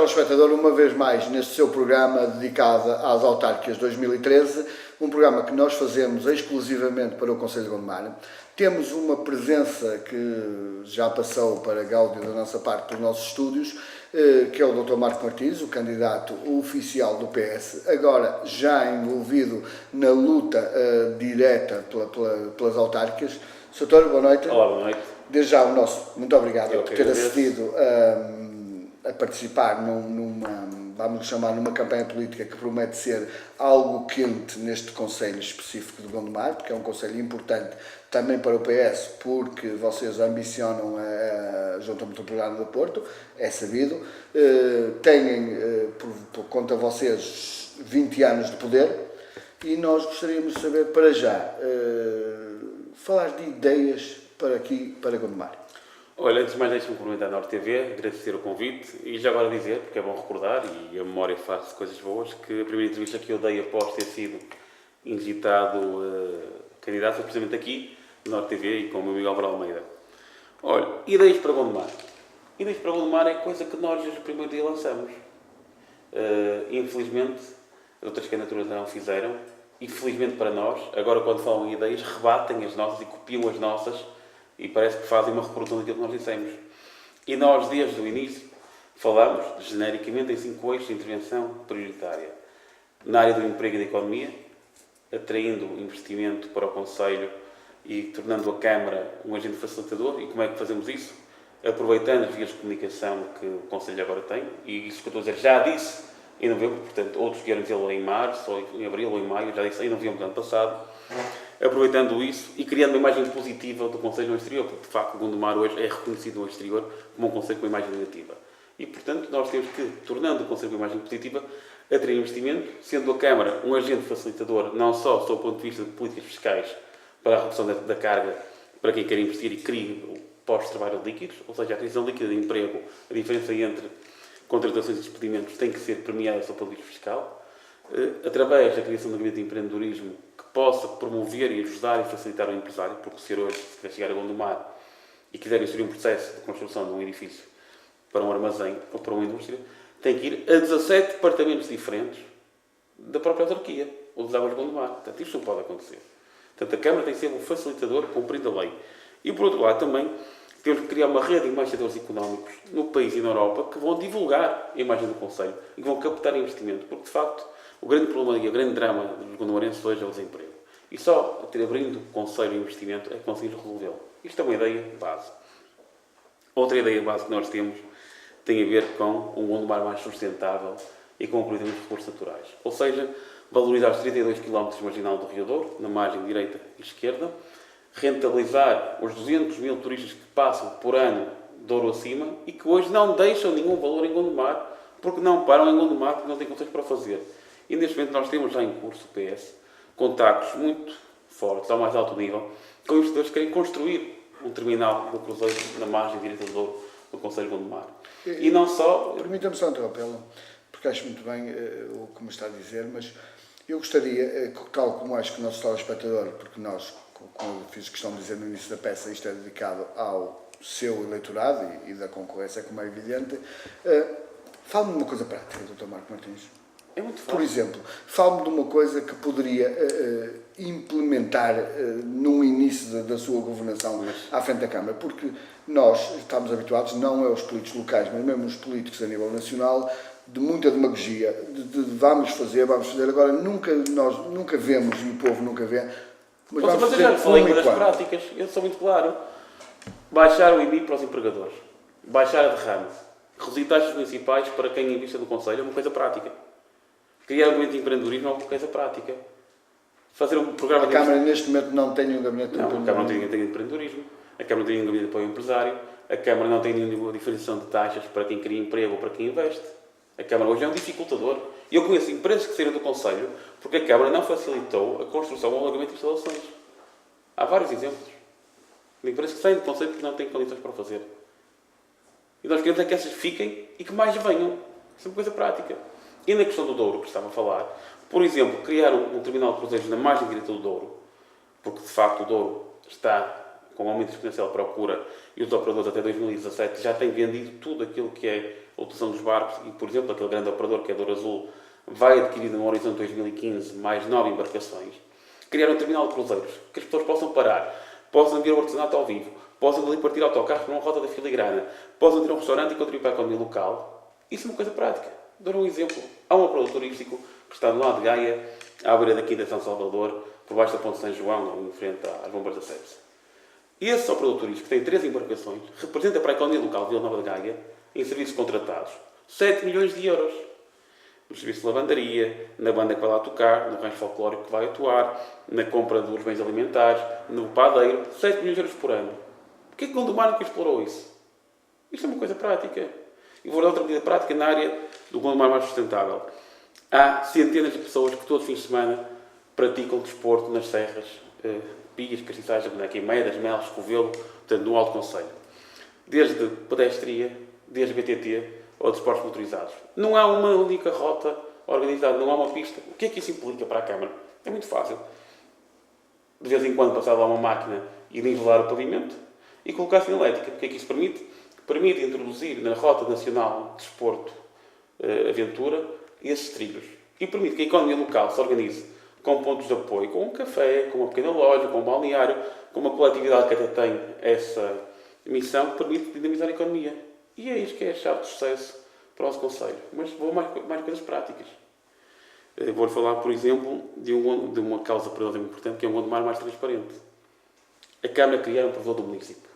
telespectador, uma vez mais neste seu programa dedicado às autárquicas 2013, um programa que nós fazemos exclusivamente para o Concelho de Gondomar. Temos uma presença que já passou para gáudio da nossa parte pelos nossos estúdios, que é o Dr. Marco Martins, o candidato oficial do PS, agora já envolvido na luta direta pelas autárquicas. Doutor, boa noite. Olá, boa noite. Desde já o nosso muito obrigado por ter acedido a participar vamos chamar, numa campanha política que promete ser algo quente neste Concelho específico de Gondomar, porque é um Concelho importante também para o PS, porque vocês ambicionam a Junta Metropolitana do Porto, é sabido, têm por conta de vocês 20 anos de poder, e nós gostaríamos de saber, para já, falar de ideias para aqui, para Gondomar. Olha, antes de mais deixe-me cumprimentar a Norte TV, agradecer o convite e já agora dizer, porque é bom recordar e a memória faz coisas boas, que a primeira entrevista que eu dei após ter sido indigitado candidato foi precisamente aqui, na Norte TV e com o meu amigo Álvaro Almeida. Olha, ideias para Gondomar. Ideias para Gondomar é coisa que nós desde o primeiro dia lançamos. Infelizmente, outras candidaturas não fizeram e felizmente para nós, agora quando falam em ideias, rebatem as nossas e copiam as nossas e parece que fazem uma reprodução daquilo que nós dissemos. E nós, desde o início, falamos genericamente em 5 eixos de intervenção prioritária. Na área do emprego e da economia, atraindo investimento para o Concelho e tornando a Câmara um agente facilitador. E como é que fazemos isso? Aproveitando as vias de comunicação que o Concelho agora tem, e isso que eu estou a dizer já disse em novembro, portanto outros vieram dizê-lo em março, ou em abril, ou em maio, já disse em novembro do ano passado. Aproveitando isso e criando uma imagem positiva do Concelho no exterior, porque de facto o Gondomar hoje é reconhecido no exterior como um Concelho com uma imagem negativa. E portanto nós temos que, tornando o Concelho com uma imagem positiva, atrair investimento, sendo a Câmara um agente facilitador, não só sob o ponto de vista de políticas fiscais para a redução da carga para quem quer investir e crie postos de trabalho líquidos, ou seja, a criação líquida de emprego, a diferença entre contratações e despedimentos tem que ser premiada sob o ponto de vista fiscal, através da criação de um gabinete de empreendedorismo que possa promover e ajudar e facilitar o empresário, porque se hoje se quer chegar a Gondomar e quiser inserir um processo de construção de um edifício para um armazém ou para uma indústria, tem que ir a 17 departamentos diferentes da própria autarquia, ou dos águas de Gondomar. Portanto, isto não pode acontecer. Portanto, a Câmara tem que ser um facilitador cumprindo a lei. E, por outro lado, também temos que criar uma rede de embaixadores económicos no país e na Europa que vão divulgar a imagem do Concelho e que vão captar investimento, porque, de facto, o grande problema e o grande drama dos gondomarenses hoje é o desemprego. E só abrindo o Concelho e investimento é que conseguimos resolvê-lo. Isto é uma ideia base. Outra ideia base que nós temos tem a ver com um Gondomar mais sustentável e com o aproveitamento de recursos naturais. Ou seja, valorizar os 32 km marginal do Rio Douro, na margem direita e esquerda, rentabilizar os 200 mil turistas que passam por ano Douro acima e que hoje não deixam nenhum valor em Gondomar, porque não param em Gondomar, porque não têm condições para fazer. E neste momento nós temos já em curso, o PS, contactos muito fortes, ao mais alto nível, com investidores que querem construir um terminal do cruzeiro na margem direita do Douro, do Concelho de Gondomar. E não só... Permita-me só interrompê-lo, porque acho muito bem o que me está a dizer, mas eu gostaria, tal como acho que o nosso telespectador, porque nós, como eu fiz questão de dizer no início da peça, isto é dedicado ao seu eleitorado e da concorrência, como é evidente, fale-me de uma coisa prática, Dr. Marco Martins. É muito fácil. Por exemplo, fale-me de uma coisa que poderia implementar no início da sua governação à frente da Câmara, porque nós estamos habituados, não é os políticos locais, mas mesmo os políticos a nível nacional, de muita demagogia, de vamos fazer, agora nós nunca vemos, e o povo nunca vê, mas vamos fazer. Já falei uma das práticas, eu sou muito claro. Baixar o IMI para os empregadores, baixar a derrame, reduzir taxas municipais para quem invista no Concelho é uma coisa prática. Criar um gabinete de empreendedorismo é uma coisa prática. Fazer um programa... A Câmara neste momento não tem um gabinete de empreendedorismo. A Câmara não tem de empreendedorismo. A Câmara não tem um gabinete de apoio ao empresário. A Câmara não tem nenhuma diferenciação de taxas para quem cria emprego ou para quem investe. A Câmara hoje é um dificultador. E eu conheço empresas que saíram do Concelho porque a Câmara não facilitou a construção ou o alargamento de instalações. Há vários exemplos. De empresas que saem do Concelho porque não têm condições para o fazer. E nós queremos é que essas fiquem e que mais venham. Isso é uma coisa prática. E na questão do Douro, que estava a falar, por exemplo, criar um terminal de cruzeiros na margem direita do Douro, porque de facto o Douro está com um aumento exponencial de procura e os operadores até 2017 já têm vendido tudo aquilo que é a utilização dos barcos e, por exemplo, aquele grande operador que é Douro Azul vai adquirir no horizonte 2015 mais 9 embarcações. Criar um terminal de cruzeiros, que as pessoas possam parar, possam ver o artesanato ao vivo, possam ali partir autocarros para uma rota da filigrana, possam ter um restaurante e contribuir para a economia local. Isso é uma coisa prática. Dou um exemplo. Há um operador turístico que está no lado de Gaia, à beira da Quinta de São Salvador, por baixo da Ponte de São João, em frente às bombas da Sebes. Esse operador turístico tem 3 embarcações, representa para a economia local de Vila Nova de Gaia, em serviços contratados, 7 milhões de euros. No serviço de lavandaria, na banda que vai lá tocar, no rancho folclórico que vai atuar, na compra dos bens alimentares, no padeiro, 7 milhões de euros por ano. Porquê que Gondomar nunca explorou isso? Isto é uma coisa prática. E vou dar outra medida prática na área do Gondomar mais sustentável. Há centenas de pessoas que todos os fins de semana praticam desporto nas serras, Pias, Castiçais, Abenaquim, Medas, Melos, Covelo, portanto, no Alto Concelho. Desde pedestria, desde BTT ou desportos motorizados. Não há uma única rota organizada, não há uma pista. O que é que isso implica para a Câmara? É muito fácil. De vez em quando passar lá uma máquina e nivelar o pavimento e colocar sinalética. O que é que isso permite? Permite introduzir na Rota Nacional de Desporto Aventura esses trilhos. E permite que a economia local se organize com pontos de apoio, com um café, com uma pequena loja, com um balneário, com uma coletividade que até tem essa missão que permite dinamizar a economia. E é isto que é a chave de sucesso para o nosso Conselho. Mas vou mais coisas práticas. Vou falar, por exemplo, de uma causa para nós importante, que é um Gondomar mais transparente. A Câmara criar um provedor do município,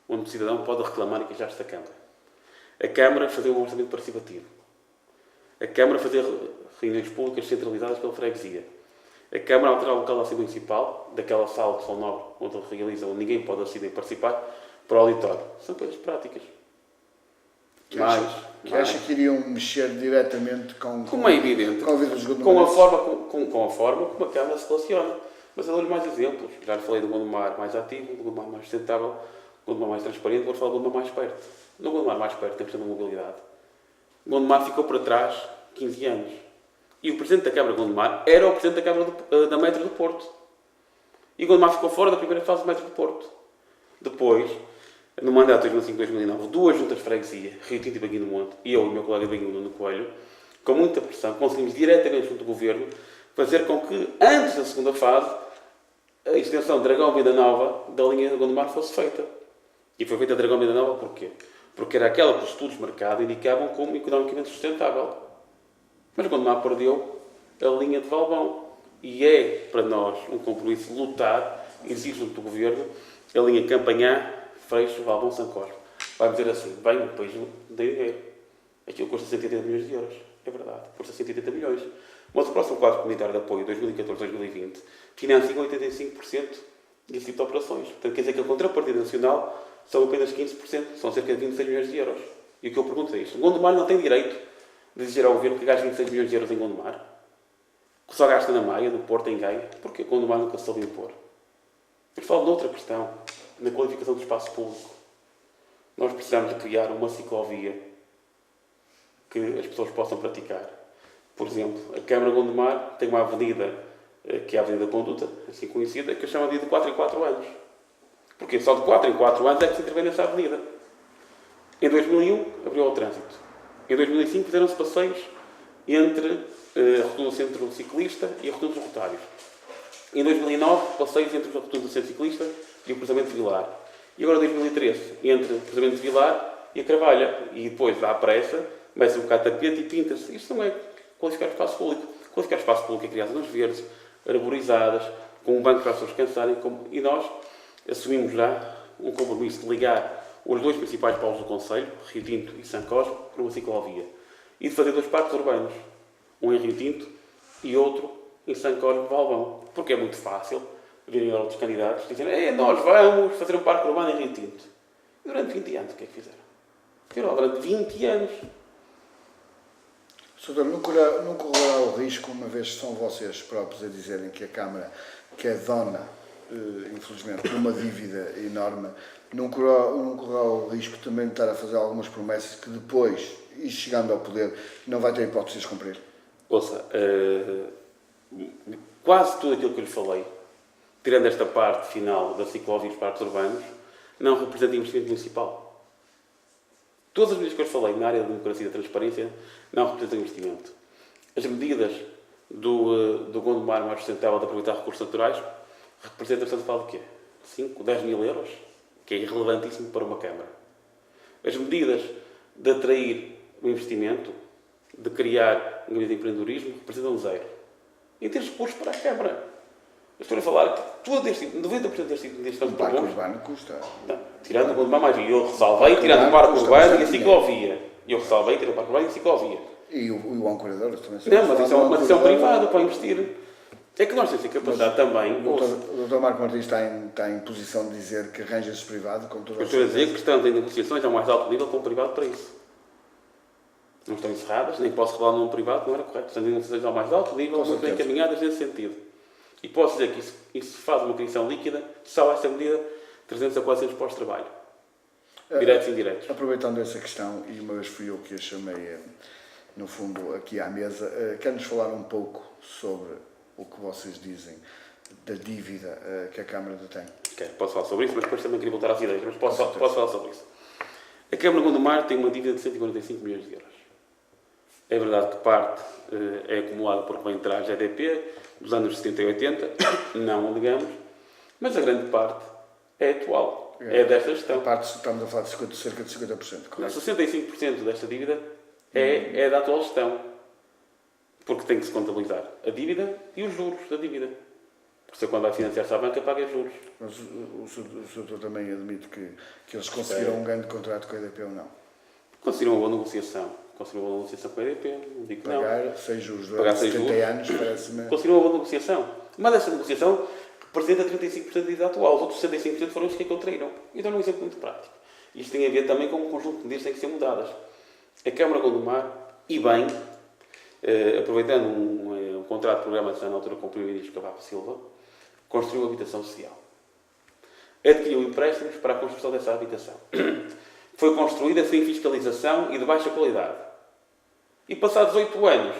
onde o cidadão pode reclamar e queixar-se da Câmara. A Câmara fazer um orçamento participativo. A Câmara fazer reuniões públicas centralizadas pela freguesia. A Câmara alterar o local da Assembleia Municipal, daquela sala de São Nobre, onde ele realiza, onde ninguém pode assistir nem participar, para o auditório. São coisas práticas. Que acha que iriam mexer diretamente como é evidente, com a vida dos Gondomarenses? Com a forma como a Câmara se relaciona. Mas eu dou-lhe mais exemplos. Já lhe falei do Gondomar mais ativo, do Gondomar mais sustentável, do Gondomar mais transparente, vou falar do Gondomar mais perto. No Gondomar mais perto tem questão da mobilidade. O Gondomar ficou para trás 15 anos. E o Presidente da Câmara de Gondomar era o Presidente da Câmara da Metro do Porto. E o Gondomar ficou fora da primeira fase do Metro do Porto. Depois, no mandato de 2005-2009, 2 juntas de freguesia, Rio Tinto e Baguinho do Monte, e eu e o meu colega Baguinho Nuno Coelho, com muita pressão, conseguimos diretamente junto do Governo fazer com que, antes da segunda fase, a extensão Dragão-Venda Nova da linha de Gondomar fosse feita. E foi feita a Dragão-Venda Nova porquê? Porque era aquela que os estudos de mercado indicavam como economicamente sustentável. Mas Gondomar perdeu a linha de Valbão. E é, para nós, um compromisso lutar, exigir junto do Governo, a linha Campanhã, Freixo, Valbão, São Cosme. Vai dizer assim, bem, depois dei dinheiro. Aquilo custa 180 milhões de euros. É verdade, custa 180 milhões. Mas o próximo quadro comunitário de apoio, 2014-2020, financia 85% desse tipo de operações. Portanto, quer dizer que a contrapartida nacional são apenas 15%, são cerca de 26 milhões de euros. E o que eu pergunto é isto. O Gondomar não tem direito de exigir ao Governo que gaste 26 milhões de euros em Gondomar? Que só gasta na Maia, no Porto, em Gaia? Porquê o Gondomar nunca se soube impor? Eu falo de outra questão, na qualificação do espaço público. Nós precisamos de criar uma ciclovia que as pessoas possam praticar. Por exemplo, a Câmara de Gondomar tem uma avenida, que é a Avenida da Conduta, assim conhecida, que eu chamo de 4 em 4 anos. Porque só de 4 em 4 anos é que se intervém nessa avenida. Em 2001, abriu ao trânsito. Em 2005, fizeram-se passeios entre a Rotunda do Centro Ciclista e a Rotunda dos Rotários. Em 2009, passeios entre a Rotunda do Centro Ciclista e o cruzamento de Vilar. E agora, em 2013, entre o cruzamento de Vilar e a Carvalha. E depois, dá a pressa, mete-se um bocado de tapete e pinta-se. Isto não é qualificar o espaço público. Qualificar o espaço público é criar zonas verdes, arborizadas, com um banco para as pessoas descansarem. E nós assumimos já um compromisso de ligar os 2 principais polos do Concelho, Rio Tinto e São Cosme, por uma ciclovia. E de fazer 2 parques urbanos. Um em Rio Tinto e outro em São Cosme de Valbão. Porque é muito fácil virem outros candidatos e dizerem nós vamos fazer um parque urbano em Rio Tinto. E durante 20 anos, o que é que fizeram? Fizeram durante 20 anos. Soutor, não correrá o risco, uma vez que são vocês próprios a dizerem que a Câmara, que é dona, infelizmente, de uma dívida enorme, não correrá o risco também de estar a fazer algumas promessas que depois, e chegando ao poder, não vai ter hipótese de cumprir? Ouça, quase tudo aquilo que eu lhe falei, tirando esta parte final da ciclovia e dos parques urbanos, não representa investimento municipal. Todas as medidas que eu falei na área da democracia e da transparência não representam investimento. As medidas do Gondomar mais sustentável de aproveitar recursos naturais representam, portanto, fala de quê? 5, 10 mil euros? Que é irrelevantíssimo para uma Câmara. As medidas de atrair o investimento, de criar um de empreendedorismo, representam 0. Em termos de custos para a Câmara. Eu estou a falar que todo este, 90% deste tipo de medidas O parque urbano custa. Não, tirando o Gondomar mais eu ressalvei, tirando o parque urbano e a ciclovia. Eu ressalvei, tirando o parque urbano e a ciclovia. E o ancorador também. Não, mas isso é uma decisão privada para investir. É que nós temos que capacidade também. O Dr. Marco Martins está em posição de dizer que arranja-se privado com toda a Eu estou a dizer que estamos em negociações ao mais alto nível com o privado para isso. Não estão encerradas, nem posso revelar num privado, não era correto. Estamos em negociações ao mais alto nível, muito bem encaminhadas nesse sentido. E posso dizer que isso faz uma criação líquida, só essa medida, 300 a 400 pós-trabalho. Diretos e indiretos. Aproveitando essa questão, e uma vez fui eu que a chamei, no fundo, aqui à mesa, quer-nos falar um pouco sobre o que vocês dizem da dívida que a Câmara detém? Posso falar sobre isso, mas depois também queria voltar às ideias, mas posso falar sobre isso. A Câmara de Gondomar tem uma dívida de 145 milhões de euros. É verdade que parte é acumulada porque vem atrás da GDP dos anos 70 e 80, não alegamos, mas a grande parte é atual, é desta gestão. A parte, estamos a falar de cerca de 50%, correto? 65% desta dívida é da atual gestão, porque tem que se contabilizar a dívida e os juros da dívida. Porque quando vai financiar-se à banca, paga juros. Mas o senhor também admite que eles conseguiram um grande contrato com a EDP ou não? Conseguiram uma boa negociação. Conseguiram uma boa negociação com a EDP, não digo que não. Pagar 6 juros durante 70 anos parece-me... Conseguiram uma boa negociação. Mas essa negociação representa 35% da dívida atual. Os outros 65% foram os que a contraíram. E dou um exemplo muito prático. Isto tem a ver também com um conjunto de medidas que têm que ser mudadas. A Câmara de Gondomar, e bem, aproveitando um contrato de programa na altura com o Primeiro-Ministro Cavaco Silva, construiu habitação social. Adquiriu empréstimos para a construção dessa habitação. Foi construída sem fiscalização e de baixa qualidade. E passados 8 anos,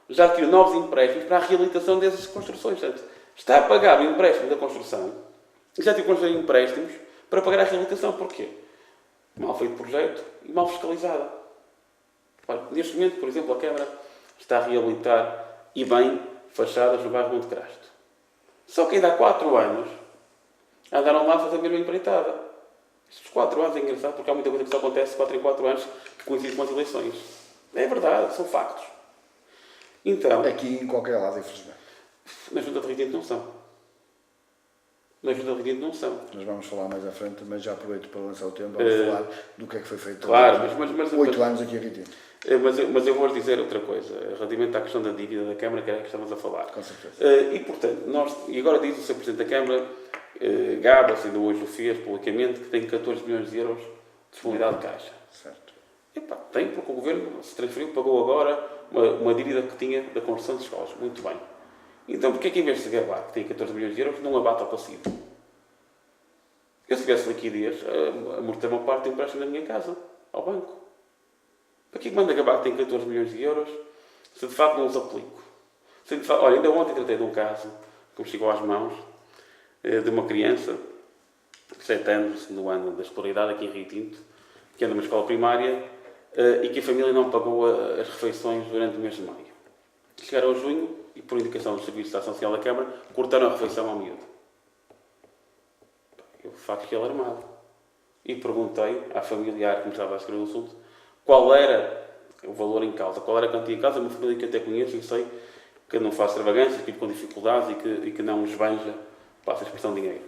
já adquiriu novos empréstimos para a reabilitação dessas construções. Portanto, está a pagar o empréstimo da construção e já teve construído empréstimos para pagar a reabilitação. Porquê? Mal feito projeto e mal fiscalizada. Olha, neste momento, por exemplo, a Câmara está a reabilitar e bem fachadas no bairro Monte Crasto. Só que ainda há 4 anos andaram lá a fazer a mesma empreitada. Estes 4 anos é engraçado porque há muita coisa que só acontece de 4 em 4 anos que coincide com as eleições. É verdade, são factos. Então, aqui em qualquer lado, infelizmente. Na Junta de Regente não são. Na Junta de Regente não são. Nós vamos falar mais à frente, mas já aproveito para lançar o tempo. Vamos falar do que é que foi feito. Claro, mas 8 anos aqui em Retiro. Mas eu vou dizer outra coisa, relativamente à questão da dívida da Câmara, que era a que estamos a falar. Com certeza. E, portanto, e agora diz o Sr. Presidente da Câmara, gaba-se, ainda hoje o fez publicamente, que tem 14 milhões de euros de disponibilidade de caixa. Certo. Epá, tem, porque o Governo se transferiu, pagou agora uma dívida que tinha da construção de escolas. Muito bem. Então, porquê que em vez de se gabar, que tem 14 milhões de euros, não abate ao passivo? Eu, se tivesse liquidez, amortei uma parte do empréstimo da minha casa, ao banco. Para que manda gabar que tem 14 milhões de euros, se de facto não os aplico? Olha, ainda ontem tratei de um caso que me chegou às mãos, de uma criança, de 7 anos, no ano da escolaridade, aqui em Rio Tinto, que anda numa escola primária, e que a família não pagou as refeições durante o mês de maio. Chegaram a junho e, por indicação do Serviço de Ação Social da Câmara, cortaram a refeição ao miúdo. Eu, de facto, fiquei alarmado. E perguntei à familiar que me estava a escrever o assunto qual era o valor em causa, qual era a quantia em causa. Uma família que até conheço e sei que não faz extravagâncias, que vive com dificuldades e que não esbanja, passa a expressão de dinheiro.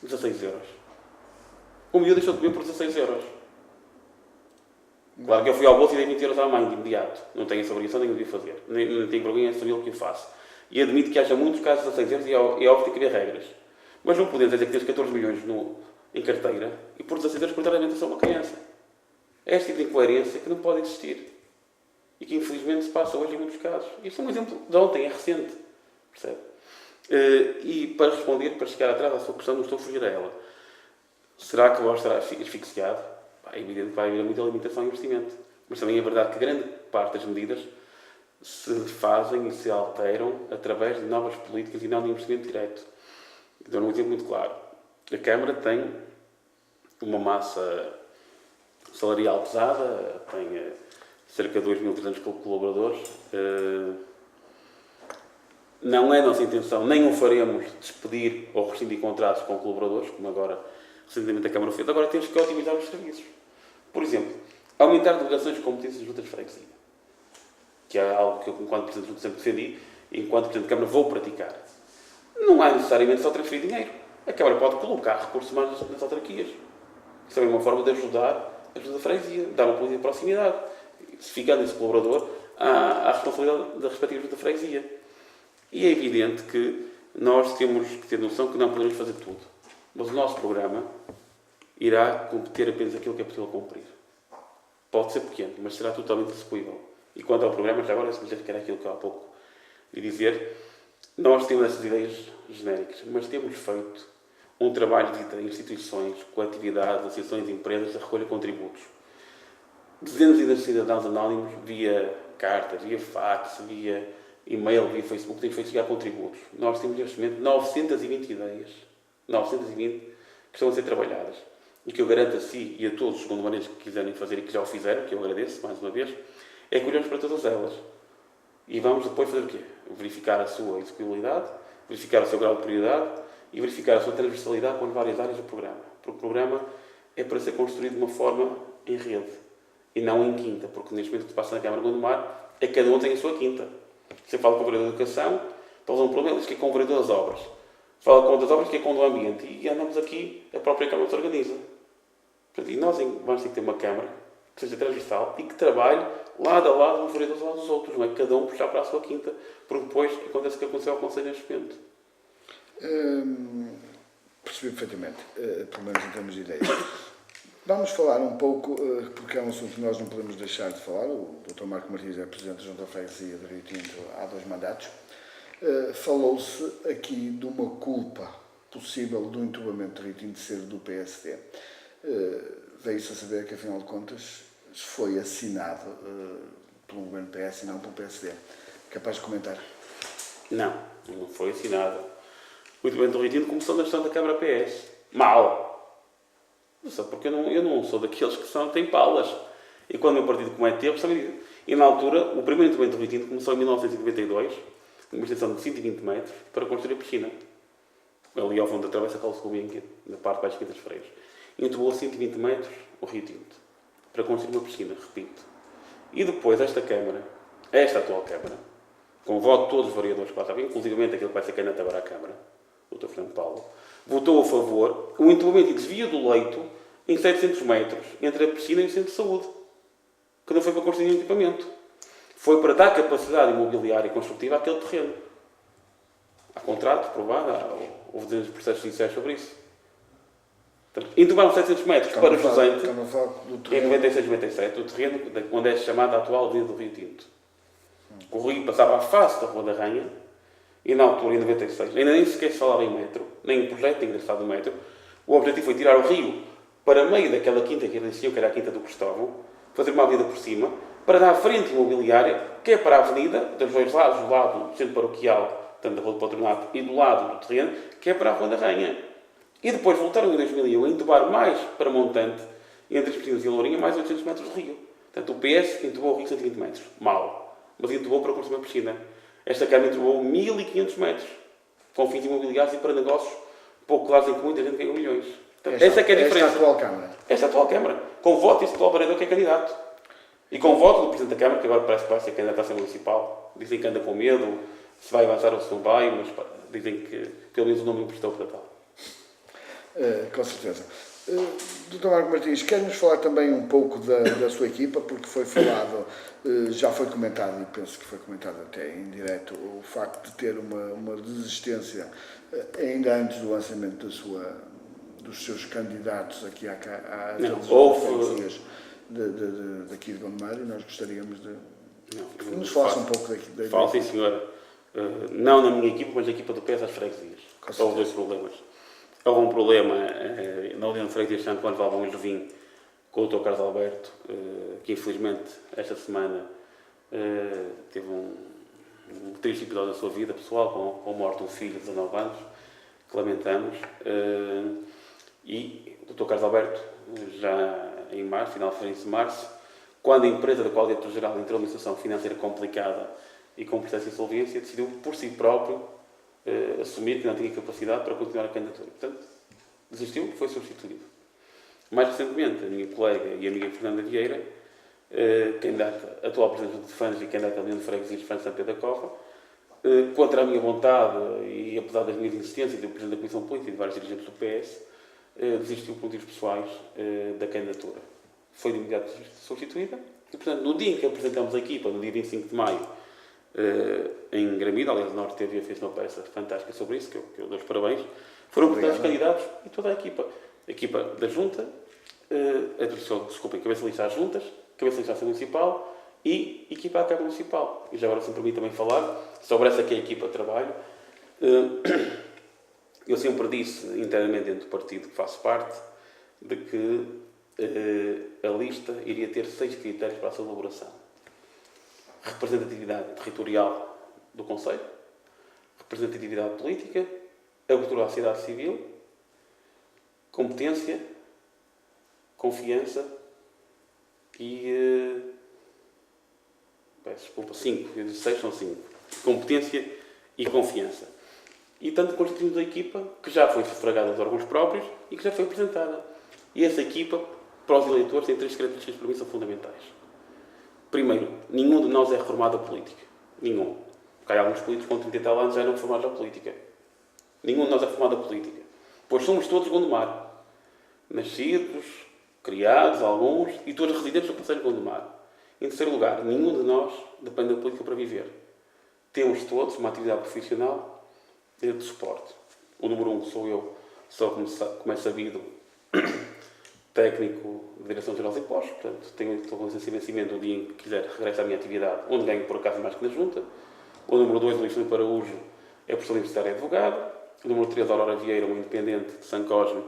16 euros. O miúdo deixou de comer por 16 euros. Claro que eu fui ao bolso e dei 20 euros à mãe, de imediato. Não tenho essa obrigação, nem o devia fazer. Nem tenho vergonha de saber o que eu faço. E admito que haja muitos casos de 16 euros e é óbvio que haver regras. Mas não podemos dizer que tens 14 milhões em carteira e por 16 euros cortar a alimentação a uma criança. É este tipo de incoerência que não pode existir. E que infelizmente se passa hoje em muitos casos. Isto é um exemplo de ontem, é recente. Percebe? E para responder, para chegar atrás à sua questão, não estou a fugir a ela. Será que vós estará asfixiado? É evidente que vai haver muita limitação e investimento. Mas também é verdade que grande parte das medidas se fazem e se alteram através de novas políticas e não de investimento direto. Dou um exemplo muito claro. A Câmara tem uma massa salarial pesada, tem cerca de 2.300 colaboradores. Não é nossa intenção, nem o faremos, despedir ou rescindir contratos com colaboradores, como agora recentemente a Câmara fez. Agora temos que otimizar os serviços. Por exemplo, aumentar delegações de competências de juntas de freguesia, que é algo que eu, enquanto Presidente de Junta, sempre defendi e, enquanto Presidente da Câmara, vou praticar. Não há necessariamente só transferir dinheiro. A Câmara pode colocar recursos humanos nas autarquias. Isso é uma forma de ajudar a junta de freguesia, dar uma política de proximidade. Se ficando esse colaborador, há a responsabilidade da respectiva junta de freguesia. E é evidente que nós temos que ter noção que não podemos fazer tudo. Mas o nosso programa irá competir apenas aquilo que é possível cumprir. Pode ser pequeno, mas será totalmente execuível. E quanto ao programa, já agora, se me dizer que era aquilo que há pouco de dizer, nós temos essas ideias genéricas, mas temos feito um trabalho de instituições, coletividades, associações de empresas, a recolha de contributos. Dezenas de cidadãos anónimos, via cartas, via fax, via e-mail, via Facebook, têm feito chegar contributos. Nós temos neste momento 920 ideias, 920 que estão a ser trabalhadas. E que eu garanto a si e a todos os segundomarenses que quiserem fazer e que já o fizeram, que eu agradeço mais uma vez, é que olhamos para todas elas. E vamos depois fazer o quê? Verificar a sua execuibilidade, verificar o seu grau de prioridade e verificar a sua transversalidade com as várias áreas do programa. Porque o programa é para ser construído de uma forma em rede e não em quinta, porque neste momento que se passa na Câmara de Gondomar é que cada um tem a sua quinta. Você fala com o vereador da Educação, estamos a um problema, diz que é com o vereador das Obras. Fala com o das Obras, que é com o do Ambiente. E andamos aqui, a própria Câmara se organiza. E nós vamos ter que ter uma Câmara que seja transversal e que trabalhe lado a lado uns vereadores ao lado dos outros. Não é cada um puxar para a sua quinta, porque depois acontece o que aconteceu ao Conselho neste momento. Percebi perfeitamente, pelo menos em termos de ideias. Vamos falar um pouco, porque é um assunto que nós não podemos deixar de falar. O Dr. Marco Martins é Presidente da Junta de Freguesia de Rio Tinto há 2 mandatos. Falou-se aqui de uma culpa possível do entubamento de Rio Tinto ser do PSD. Veio-se a saber que, afinal de contas, foi assinado pelo governo PS e não pelo PSD. Capaz de comentar? Não foi assinado. O entubamento do Rio Tinto começou na gestão da Câmara PS. Mal! Só porque eu não sou daqueles que têm palas. E quando o meu partido comete erros, também. E na altura, o primeiro entubamento do Rio Tinto começou em 1992, uma extensão de 120 metros, para construir a piscina. Ali ao fundo da Travessa Carlos Gulbenkian, na parte de baixo de Quintas Freiras. Entubou a 120 metros o Rio Tinto, para construir uma piscina, repito. E depois esta Câmara, esta atual Câmara, com o voto de todos os vereadores que lá estavam, inclusive aquele que vai ser candidato agora à Câmara, o Dr. Fernando Paulo, votou a favor o entubamento e desvio do leito em 700 metros entre a piscina e o centro de saúde, que não foi para construir um equipamento. Foi para dar capacidade imobiliária e construtiva àquele terreno. Há contrato provado, houve dezenas de processos judiciais sobre isso. Entubaram 700 metros para jusante em 96 e 97, o terreno onde é chamada a atual Avenida do Rio Tinto. O rio passava à face da Rua da Ranha e na altura, em 96, ainda nem sequer se falava em metro, nem em projeto engraçado do metro. O objetivo foi tirar o rio para meio daquela quinta que eles diziam que era a Quinta do Cristóvão, fazer uma avenida por cima, para dar frente imobiliária, que é para a avenida, dos dois lados, do lado do centro paroquial, tanto da Rua do Patronato, e do lado do terreno, que é para a Rua da Ranha. E depois voltaram em 2001 a entubar mais para montante, entre as piscinas e a Lourinha, mais 800 metros de rio. Portanto, o PS entubou o rio 120 metros. Mal. Mas entubou para construir uma piscina. Esta Câmara entubou 1.500 metros, com fins imobiliários e para negócios pouco claros em que muita gente ganhou milhões. Portanto, essa é que é a diferença. Esta atual Câmara. Esta atual Câmara. Com o voto desse atual vereador que é candidato. E com o voto do Presidente da Câmara, que agora parece que vai ser candidato à Assembleia Municipal. Dizem que anda com medo, se vai avançar ou se não vai, mas dizem que pelo menos o nome emprestou para tal. Com certeza. Dr. Marco Martins, quer-nos falar também um pouco da sua equipa, porque foi falado, já foi comentado, e penso que foi comentado até em direto, o facto de ter uma desistência ainda antes do lançamento dos seus candidatos aqui às freguesias daqui de Gondomar, e nós gostaríamos que nos falasse um pouco daqui. Falo, sim, senhora. Não na minha equipa, mas na equipa do PS às freguesias. Houve 2 problemas. Houve um problema na União de Freguesias de Santo António de Valbom e Jovim com o Dr. Carlos Alberto, que infelizmente esta semana teve um triste episódio da sua vida pessoal, com a morte de um filho de 19 anos, que lamentamos. E o Dr. Carlos Alberto já em março, final de fevereiro de março, quando a empresa da qual o diretor-geral entrou numa situação financeira complicada e com processo de insolvência, decidiu por si próprio assumir que não tinha capacidade para continuar a candidatura. Portanto, desistiu e foi substituído. Mais recentemente, a minha colega e amiga Fernanda Vieira, candidata, atual presidente de Fãs e candidata à União de Freguesias de Fãs de São Pedro da Cova, contra a minha vontade e apesar das minhas insistências do Presidente da Comissão Política e de vários dirigentes do PS, desistiu por motivos pessoais da candidatura. Foi de imediato substituída e, portanto, no dia em que apresentamos a equipa, no dia 25 de maio, em Gramida, aliás, a Norte TV fez uma peça fantástica sobre isso, que eu dou os parabéns, foram apresentados os candidatos e toda a equipa da Junta, desculpem, cabeça de lista às juntas, cabeça de lista à Assembleia Municipal e equipa à Câmara Municipal. E já agora, se me permite também falar sobre essa que é a equipa de trabalho. Eu sempre disse, internamente dentro do partido que faço parte, de que a lista iria ter 6 critérios para a sua elaboração. Representatividade territorial do Conselho, representatividade política, abertura à sociedade civil, competência, confiança e... peço desculpa, 5. Eu disse 6, são 5. Competência e confiança. E tanto constituímos a equipa, que já foi sufragada dos órgãos próprios e que já foi apresentada. E essa equipa, para os eleitores, tem 3 características que para mim são fundamentais. Primeiro, nenhum de nós é reformado a política. Nenhum. Porque há alguns políticos com 30 e tal anos já eram reformados a política. Nenhum de nós é reformado a política. Pois somos todos Gondomar. Nascidos, criados, alguns, e todos residentes do Conselho de Gondomar. Em terceiro lugar, nenhum de nós depende da política para viver. Temos todos uma atividade profissional de suporte. O número 1 sou eu, só como é sabido, técnico de Direção-Geral dos Impostos, portanto, estou com licença de vencimento no dia em que quiser regresso à minha atividade, onde ganho por acaso mais que na Junta. O número 2, Luís Filipe Araújo, é professor universitário e advogado. O número 3, Aurora Vieira, um independente de São Cosme,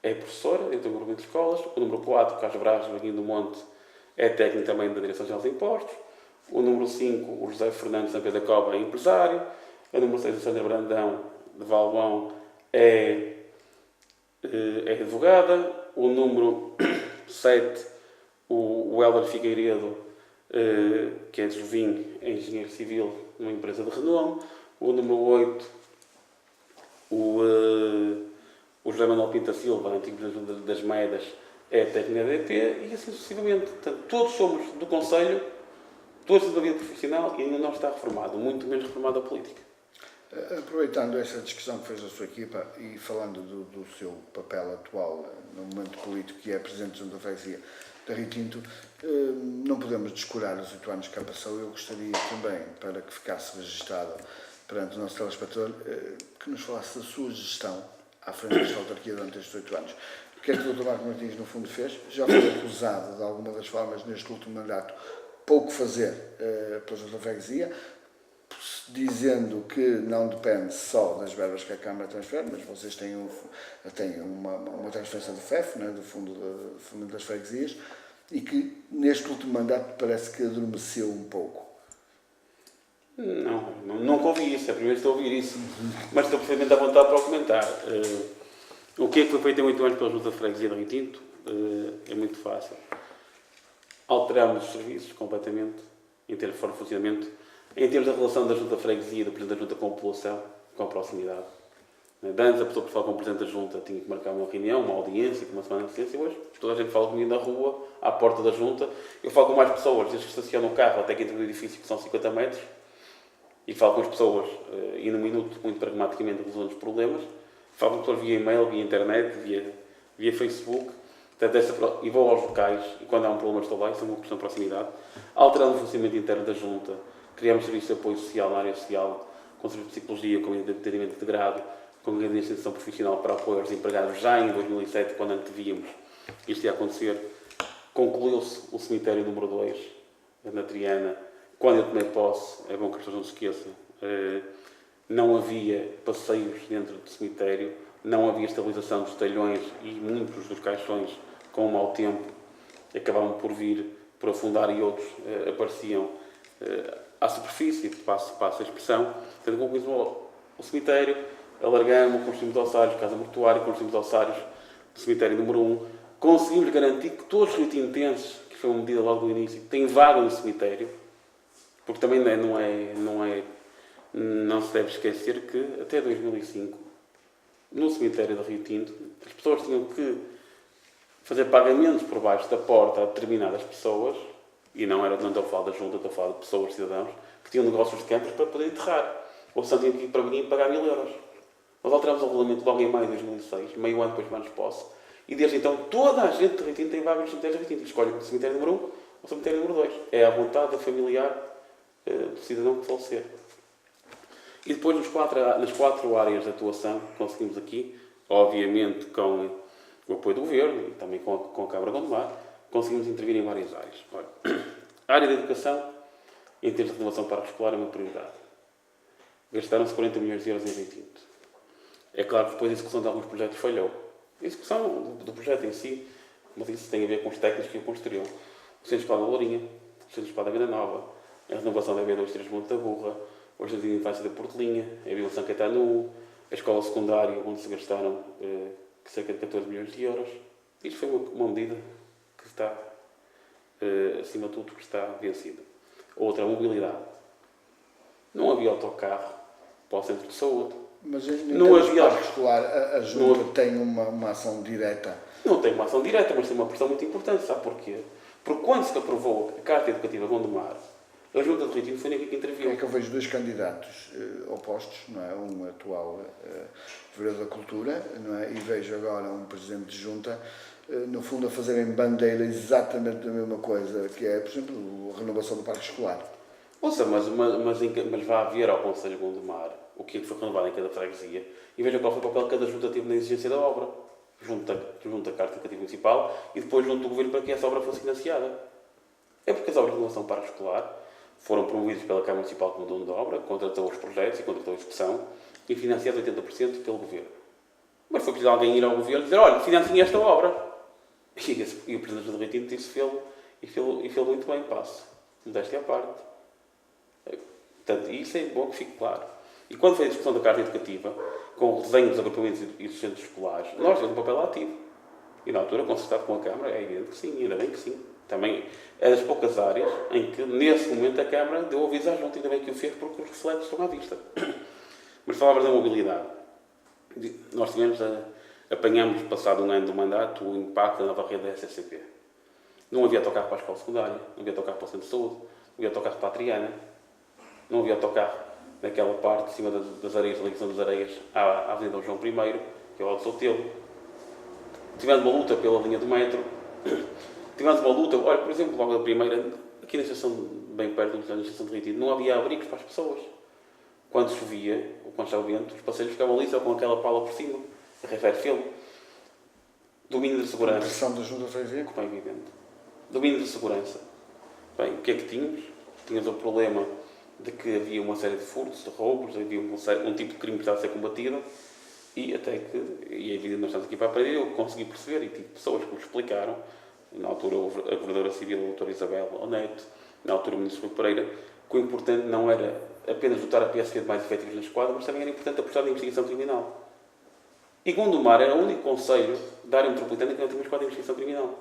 é professora, eu tenho um grupo de escolas. O número 4, Carlos Braz, Joaquim do Monte, é técnico também da Direção-Geral dos Impostos. O número 5, o José Fernandes de São Pedro da Cova, é empresário. O número 6, a Sandra Brandão, de Valbão, é advogada. O número 7, o Hélder Figueiredo, que é de Jovim, é engenheiro civil numa empresa de renome. O número 8, o José Manuel Pinta Silva, antigo presidente das Medas, é técnico da DP e assim sucessivamente. Portanto, todos somos do Conselho, todos da vida profissional e ainda não está reformado, muito menos reformado a política. Aproveitando essa discussão que fez a sua equipa e falando do seu papel atual no momento político, que é Presidente de Junta de Freguesia da Rio Tinto, não podemos descurar os 8 anos que já passou. Eu gostaria também, para que ficasse registado perante o nosso telespectador, que nos falasse da sua gestão à frente desta autarquia durante estes 8 anos. O que é que o Dr. Marco Martins, no fundo, fez? Já foi acusado, de alguma das formas, neste último mandato, pouco fazer pela Junta de Freguesia, dizendo que não depende só das verbas que a Câmara transfere, mas vocês têm uma transferência do FEF, né, do Fundo de Fomento das Freguesias, e que neste último mandato parece que adormeceu um pouco. Nunca ouvi isso, é a primeira vez que estou a ouvir isso, mas estou perfeitamente à vontade para o comentar. O que é que foi feito em 8 anos pela Junta de Freguesia de Rio Tinto? É muito fácil. Alteramos os serviços completamente, em termos de forma de funcionamento, em termos da relação da Junta de Freguesia e do Presidente da Junta com a população, com a proximidade. Antes, a pessoa que fala com o Presidente da Junta tinha que marcar uma reunião, uma audiência, uma semana de licença, e hoje toda a gente fala comigo na rua, à porta da Junta. Eu falo com mais pessoas, desde que estacionam o carro até que entra no edifício, que são 50 metros, e falo com as pessoas, e num minuto, muito pragmaticamente, resolvendo os problemas. Falo com as pessoas via e-mail, via internet, via Facebook, e vou aos locais, e quando há um problema estou lá, isso é uma questão de proximidade. Alterando o funcionamento interno da Junta, criamos serviços de apoio social na área social, com serviços de psicologia, com atendimento integrado, com gabinete de extensão profissional para apoio aos empregados já em 2007, quando antevíamos isto ia acontecer. Concluiu-se o cemitério número 2, na Triana. Quando eu tomei posse, é bom que as pessoas não se esqueçam, não havia passeios dentro do cemitério, não havia estabilização dos telhões e muitos dos caixões, com o mau tempo, acabavam por vir, por afundar e outros apareciam à superfície, passo a expressão. Portanto, concluímos o cemitério, alargamos, construímos ossários, casa mortuária, construímos ossários do cemitério número 1, conseguimos garantir que todos os riotintenses, que foi uma medida logo do início, têm vaga no cemitério, porque também não se deve esquecer que até 2005, no cemitério de Rio Tinto, as pessoas tinham que fazer pagamentos por baixo da porta a determinadas pessoas, e não estou a falar da junta, estou a falar de pessoas, cidadãos, que tinham negócios de campos para poder enterrar. Ou seja, tinham que ir para mim pagar 1000 euros. Nós alterámos o regulamento logo em maio de 2006, meio ano depois de Manos Posse, e desde então toda a gente de Rio Tinto tem vagas no cemitério de Rio Tinto. Escolhe o cemitério número 1 ou o cemitério número 2. É à vontade da familiar do cidadão que falecer. E depois nas 4 áreas de atuação que conseguimos aqui, obviamente com o apoio do Governo e também com a Câmara de Gondomar, conseguimos intervir em várias áreas. Ora, a área da educação, em termos de renovação parque-escolar, é uma prioridade. Gastaram-se 40 milhões de euros em Rio Tinto. É claro que depois a execução de alguns projetos falhou. A execução do projeto em si, como disse, tem a ver com os técnicos que o construíram. O Centro de Espada da Lourinha, o Centro de Espada da Venda Nova, a renovação da B23 Monte da Burra, o Jardim de Infância da Portelinha, a Vila São Caetano, a escola secundária, onde se gastaram cerca de 14 milhões de euros. Isto foi uma medida que está, acima de tudo, que está vencida. Outra, a mobilidade. Não havia autocarro para o centro de saúde. Mas não havia parque escolar, a Junta tem uma ação direta. Não tem uma ação direta, mas tem uma pressão muito importante. Sabe porquê? Porque quando se aprovou a Carta Educativa Gondomar, a Junta de Rio Tinto foi aqui que interviu. É que eu vejo 2 candidatos opostos, não é? Um atual vereador da Cultura, não é? E vejo agora um presidente de Junta, no fundo, a fazerem bandeira exatamente da mesma coisa, que é, por exemplo, a renovação do parque escolar. Ouça, mas vá ver ao Conselho de Gondomar o que foi renovado em cada freguesia e veja qual foi o papel que cada junta teve na exigência da obra, junto à Carta Educativa Municipal e depois junto do Governo para que essa obra fosse financiada. É porque as obras de renovação para escolar foram promovidas pela Câmara Municipal como dono da obra, contratou os projetos e contratou a execução e financiados 80% pelo Governo. Mas foi preciso alguém ir ao Governo e dizer, olha, financiem esta obra. E o Presidente do Rio Tinto disse e fez muito bem, passo. Modéstia à parte. Portanto, isso é bom que fique claro. E quando foi a discussão da Carta Educativa, com o desenho dos agrupamentos e dos centros escolares, nós temos um papel ativo. E na altura, concertado com a Câmara, é evidente que sim, ainda bem que sim. Também é das poucas áreas em que, nesse momento, a Câmara deu aviso à Junta, ainda bem que o fez, porque os reflexos estão à vista. Mas falavas da mobilidade. Nós apanhamos, passado um ano do mandato, o impacto da nova rede da SCP. Não havia autocarro para a escola secundária, não havia autocarro para o centro de saúde, não havia autocarro para a Triana, não havia autocarro naquela parte de cima das areias, da ligação das areias à Avenida João I, que é o Alto Sotelo. Tivemos uma luta pela linha do metro. Tivemos uma luta, olha, por exemplo, logo da primeira, aqui na estação, bem perto da estação de Rio Tinto, não havia abrigos para as pessoas. Quando chovia, ou quando estava vento, os passeios ficavam ali só com aquela pala por cima, a refere filme. Domínio de segurança. A pressão da Junta foi ver. Como é evidente. Domínio de segurança. Bem, o que é que tínhamos? Tínhamos o problema de que havia uma série de furtos, de roubos, havia um tipo de crime que estava a ser combatido e até que, e é evidente, nós estamos aqui para aprender, eu consegui perceber e tive pessoas que me explicaram, na altura a Governadora Civil, a doutora Isabel Oneto, na altura o Ministro Rui Pereira, que o importante não era apenas dotar a PSP de mais efetivos na esquadra, mas também era importante apostar na investigação criminal. E Gondomar era o único concelho da área metropolitana que não tinha uma esquadra de investigação criminal.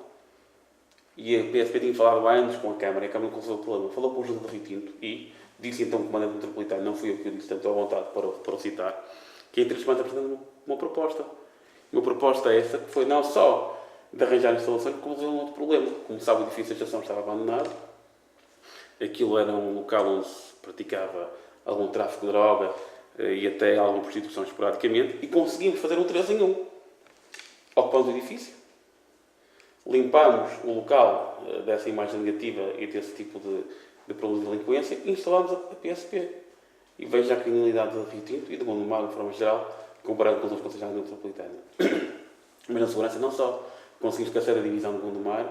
E a PSP tinha falado há anos com a Câmara, e a Câmara não resolveu o problema. Falou com o Junta de Rio Tinto e disse então o Comandante Metropolitano, não fui eu que o disse, tanto à vontade para o citar, que em 3 semanas apresentando uma proposta. Uma proposta essa que foi não só de arranjar instalações, como resolver um outro problema. Como sabe, o edifício da estação estava abandonado. Aquilo era um local onde se praticava algum tráfico de droga e até alguma prostituição esporadicamente, e conseguimos fazer um 3 em 1. Ocupamos o edifício, limpámos o local dessa imagem negativa e desse tipo de problema de delinquência e instalámos a PSP. E veja a criminalidade de Rio Tinto e de Gondomar, de forma geral, comparado com os outros concelhos da área metropolitana. Mas na segurança não só. Conseguimos que a sede da divisão de Gondomar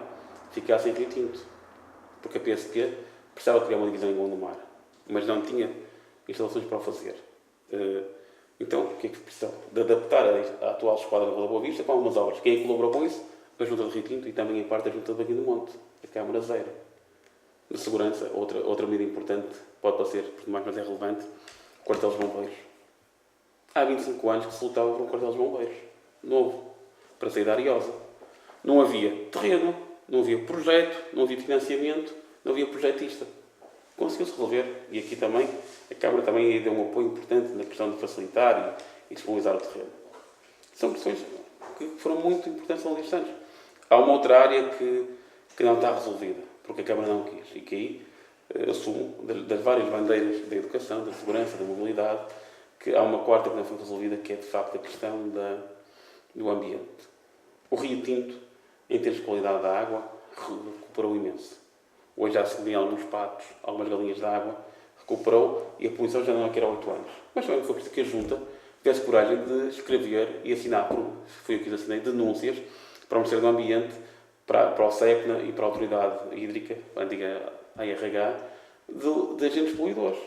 ficasse em Rio Tinto. Porque a PSP precisava criar uma divisão em Gondomar, mas não tinha instalações para o fazer. Então, o que é que precisava? De adaptar a atual esquadra da Rua da Boa Vista com algumas obras. Quem colaborou com isso? A Junta de Rio Tinto e também, em parte, a Junta de Baguio do Monte, a Câmara Zero. De segurança, outra medida importante, pode parecer, mas é relevante, o quartel dos bombeiros. Há 25 anos que se lutava por um quartel dos bombeiros, novo, para sair da Ariosa. Não havia terreno, não havia projeto, não havia financiamento, não havia projetista. Conseguiu-se resolver. E aqui também, a Câmara também deu um apoio importante na questão de facilitar e disponibilizar o terreno. São questões que foram muito importantes ao longo destes anos. Há uma outra área que não está resolvida, porque a Câmara não quis. E que aí assumo, das várias bandeiras da educação, da segurança, da mobilidade, que há uma quarta que não foi resolvida, que é de facto a questão do ambiente. O Rio Tinto, em termos de qualidade da água, recuperou imenso. Hoje já se vê alguns patos, algumas galinhas de água, recuperou e a poluição já não é que era há 8 anos. Mas também foi preciso que a Junta tivesse coragem de escrever e assinar, foi eu que assinei, denúncias para o Ministério do Ambiente, para o CEPNA e para a Autoridade Hídrica, a antiga ARH, de agentes poluidores.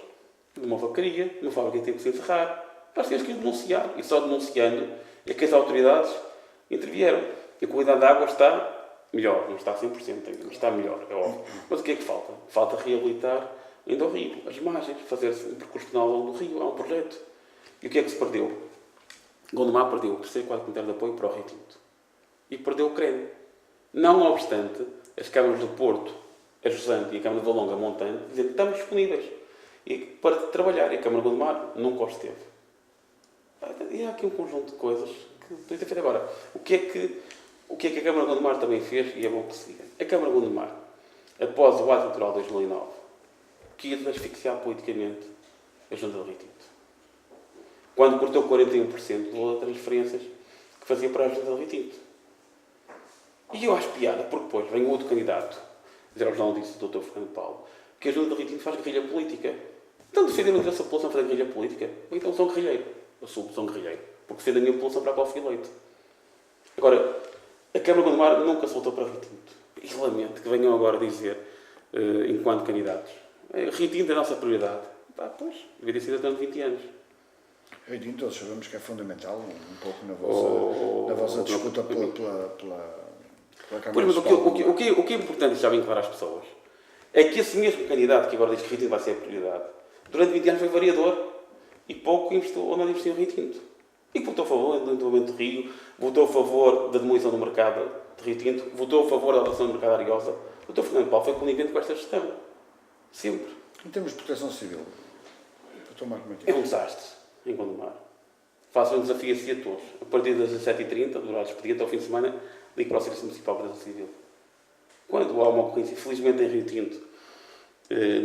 De uma vacaria, de uma fábrica que teve que se encerrar. Nós tínhamos que denunciar. E só denunciando é que as autoridades intervieram. E a qualidade da água está melhor. Não está 100% ainda, mas está melhor, é óbvio. Mas o que é que falta? Falta reabilitar ainda o rio, as margens, fazer-se um percurso penal ao longo do rio. Há um projeto. E o que é que se perdeu? Gondomar perdeu o terceiro quadro comunitário de apoio para o Rio Tinto. E perdeu o CREN. Não obstante, as câmaras do Porto, a Jusante e a Câmara de Valonga Montante dizem que estamos disponíveis para trabalhar. E a Câmara de Gondomar nunca os teve. E há aqui um conjunto de coisas que podia ter feito agora. O que é que a Câmara de Gondomar também fez, e é bom que se diga. A Câmara de Gondomar, após o ato eleitoral de 2009, quis asfixiar politicamente a Junta do Rio Tinto. Quando cortou 41% do valor de transferências que fazia para a Junta do Rio Tinto. E eu acho piada, porque depois vem outro candidato, dizer ao jornalista, o Dr. Fernando Paulo, que a Junta do Rio Tinto faz guerrilha política. Então defender o interesse da população fazer guerrilha política? Ou então sou guerrilheiro. Eu sou guerrilheiro. Porque defendo a minha população para a qual fui eleito. Agora, a Câmara de Gondomar nunca se voltou para o Rio Tinto. E lamento que venham agora dizer, enquanto candidatos, Rio Tinto é a nossa prioridade. Pois, devia ter sido até 20 anos. Rio Tinto, todos sabemos que é fundamental, um pouco na vossa disputa pela Câmara Municipal. O que é importante já bem claro às pessoas é que esse mesmo candidato que agora diz que Rio Tinto vai ser a prioridade, durante 20 anos foi vereador e pouco investiu onde investiu em Rio Tinto. E votou a favor do desenvolvimento do Rio, votou a favor da demolição do mercado de Rio Tinto, votou a favor da adoção do mercado de Ariosa. O Dr. Fernando Paulo foi conivente com esta gestão. Sempre. Em termos de proteção civil, Dr. Marco Martins. É um desastre em Gondomar. Faço um desafio a si a todos. A partir das 17h30, do horário de expediente, ao fim de semana, ligo para o Serviço Municipal de Proteção Civil. Quando há uma ocorrência, felizmente em Rio Tinto,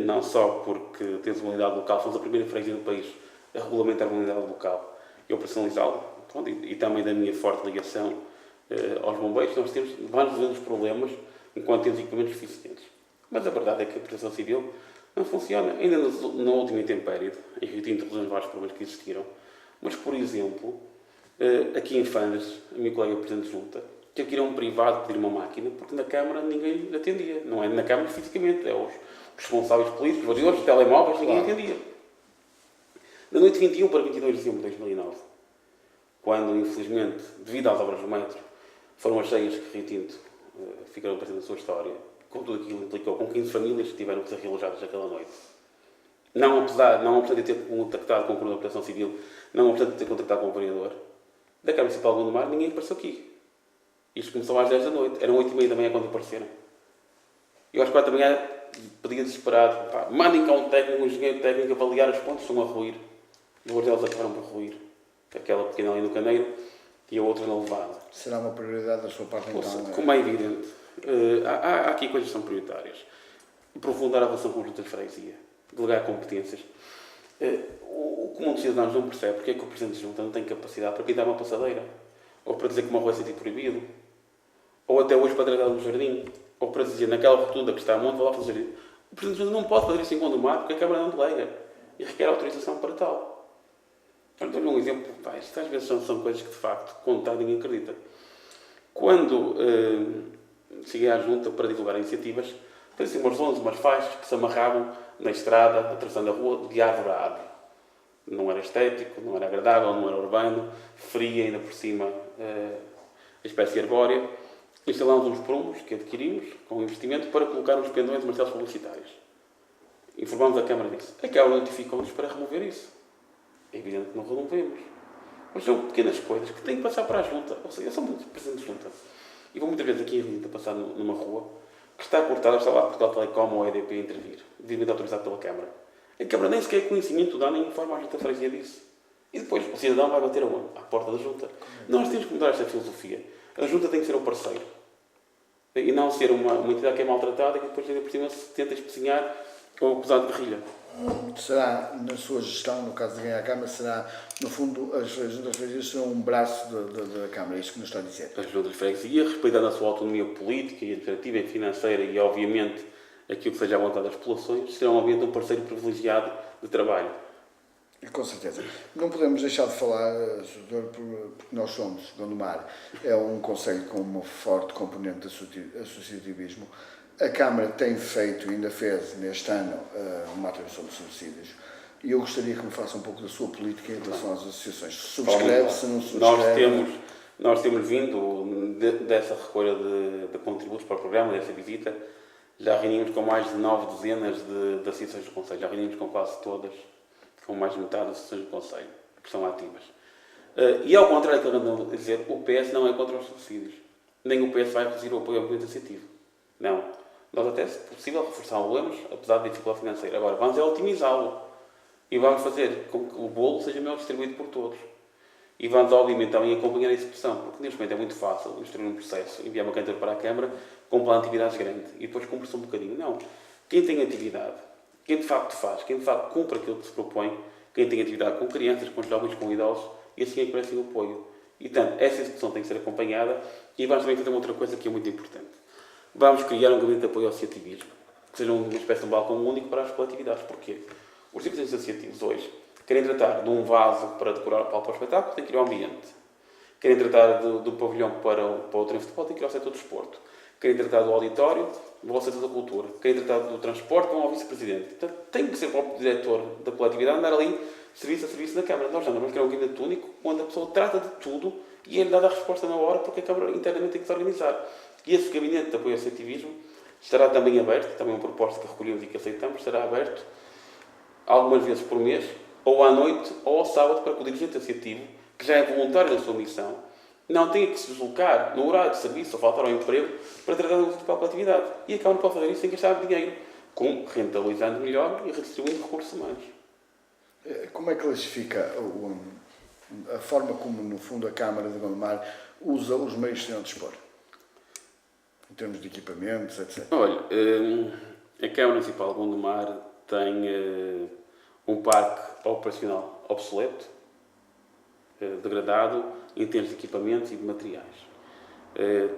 não só porque temos uma unidade local, somos a primeira freguesia do país a regulamentar uma unidade local e operacionalizá-la, e também da minha forte ligação aos bombeiros, nós vamos resolvendo os problemas enquanto temos equipamentos suficientes. Mas a verdade é que a Proteção Civil não funciona. Ainda no último intempério, em Rio Tinto, resolvemos vários problemas que existiram. Mas, por exemplo, aqui em Fandas, a minha colega Presidente de Junta, teve que ir a um privado pedir uma máquina, porque na Câmara ninguém lhe atendia. Não é na Câmara fisicamente, é os responsáveis políticos, os vereadores, os telemóveis, ninguém atendia. Na noite 21 para 22 de dezembro de 2009, quando, infelizmente, devido às obras do metro, foram as cheias que Rio Tinto ficaram presentes na sua história, com tudo aquilo que implicou, com 15 famílias que tiveram que ser realojadas naquela noite. Não obstante de ter contactado com o Coordenador da Proteção Civil, não obstante de ter contactado com o vereador da Câmara Municipal de Gondomar, ninguém apareceu aqui. Isto começou às 10 da noite, eram 8h30 da manhã quando apareceram. Eu às 4 da manhã pedia desesperado, mandem cá um técnico, um engenheiro técnico avaliar os pontos, estão a ruir. Duas delas acabaram por ruir. Aquela pequena ali no Caneiro e a outra na Levada. Será uma prioridade da sua parte então? Como é evidente, há aqui coisas que são prioritárias. Aprofundar a relação com os juntas de freguesia, delegar competências. O comum dos cidadãos não percebe porque é que o Presidente de Junta não tem capacidade para pintar uma passadeira, ou para dizer que uma rua é sítio proibido, ou até hoje para tratar no jardim, ou para dizer naquela rotunda que está a monte, vai lá fazer jardim. O Presidente de Junta não pode fazer isso em Gondomar porque a Câmara não delega e requer autorização para tal. Então, dou-lhe um exemplo. Isto às vezes são coisas que, de facto, contado ninguém acredita. Quando cheguei à Junta para divulgar iniciativas, fazia umas lonas, umas faixas que se amarravam na estrada, atravessando a rua, de árvore a árvore. Não era estético, não era agradável, não era urbano, feria ainda por cima a espécie arbórea. Instalámos uns prumos que adquirimos, com investimento, para colocar uns pendões de martelos publicitários. Informámos a Câmara disso. A Câmara notificou-nos para remover isso. É evidente que não removemos. Mas são pequenas coisas que têm que passar para a Junta. Ou seja, eu sou muito Presidente de Junta. E vou muitas vezes aqui em Rio a passar numa rua que está cortada, está lá Portugal Telecom ou a EDP a intervir, devidamente autorizado pela Câmara. A Câmara nem sequer conhecimento dá, nem informa a Junta de Freguesia disso. E depois o cidadão vai bater aonde? À porta da Junta. Nós temos que mudar esta filosofia. A Junta tem que ser um parceiro. E não ser uma entidade que é maltratada e que depois ainda por cima se tenta especinhar ou acusar de guerrilha. Será, na sua gestão, no caso de ganhar a Câmara, será, no fundo, as juntas de freguesia serão um braço da Câmara, é isso que nos está a dizer? As juntas de freguesia, respeitando a sua autonomia política e administrativa e financeira e, obviamente, aquilo que seja a vontade das populações, serão, obviamente, um parceiro privilegiado de trabalho. Com certeza. Não podemos deixar de falar, Sr. porque nós somos, Gondomar, é um concelho com uma forte componente de associativismo. A Câmara tem feito, ainda fez neste ano, uma atribuição de subsídios. E eu gostaria que me faça um pouco da sua política em relação às associações. Subscreve, se não subscreve. Nós temos vindo dessa recolha de contributos para o programa, dessa visita, já reunimos com mais de 9 dezenas de associações do Conselho. Já reunimos com quase todas, com mais de metade das associações do Conselho, que são ativas. E ao contrário do que eu ando a dizer, o PS não é contra os subsídios. Nem o PS vai reduzir o apoio ao movimento associativo. Não. Nós até, se possível, reforçá-lo, apesar da dificuldade financeira. Agora, vamos otimizá-lo. E vamos fazer com que o bolo seja melhor distribuído por todos. E vamos, obviamente, também acompanhar a execução, porque neste momento é muito fácil instruir um processo, enviar uma candidatura para a Câmara com um plano de atividades grande e depois cumpre-se um bocadinho. Não. Quem tem atividade, quem de facto faz, quem de facto cumpre aquilo que se propõe, quem tem atividade com crianças, com jovens, com idosos, e assim é que merece o apoio. E, portanto, essa execução tem que ser acompanhada e vamos também fazer uma outra coisa que é muito importante. Vamos criar um gabinete de apoio ao associativismo, que seja uma espécie de um balcão único para as coletividades. Porquê? Os tipos associativos hoje querem tratar de um vaso para decorar o palco para o espetáculo, tem que ir ao ambiente. Querem tratar do pavilhão para o treino de futebol, tem que ir ao setor do desporto. Querem tratar do auditório, vão ao setor da cultura. Querem tratar do transporte, vão ao vice-presidente. Portanto, tem que ser o próprio diretor da coletividade andar ali, serviço a serviço na Câmara. Nós não vamos criar um gabinete único, onde a pessoa trata de tudo e é-lhe dada a resposta na hora, porque a Câmara internamente tem que se organizar. E esse gabinete de apoio ao associativismo estará também aberto, também uma proposta que recolhemos e que aceitamos, estará aberto algumas vezes por mês, ou à noite, ou ao sábado, para que o dirigente associativo, que já é voluntário na sua missão, não tenha que se deslocar no horário de serviço ou faltar ao emprego para tratar de uma principal atividade. E a Câmara pode fazer isso sem gastar dinheiro, rentabilizando melhor e redistribuindo recursos humanos. Como é que classifica a forma como, no fundo, a Câmara de Gondomar usa os meios de dispor? Em termos de equipamentos, etc. Olha, a Câmara Municipal de Gondomar tem um parque operacional obsoleto, degradado, em termos de equipamentos e de materiais.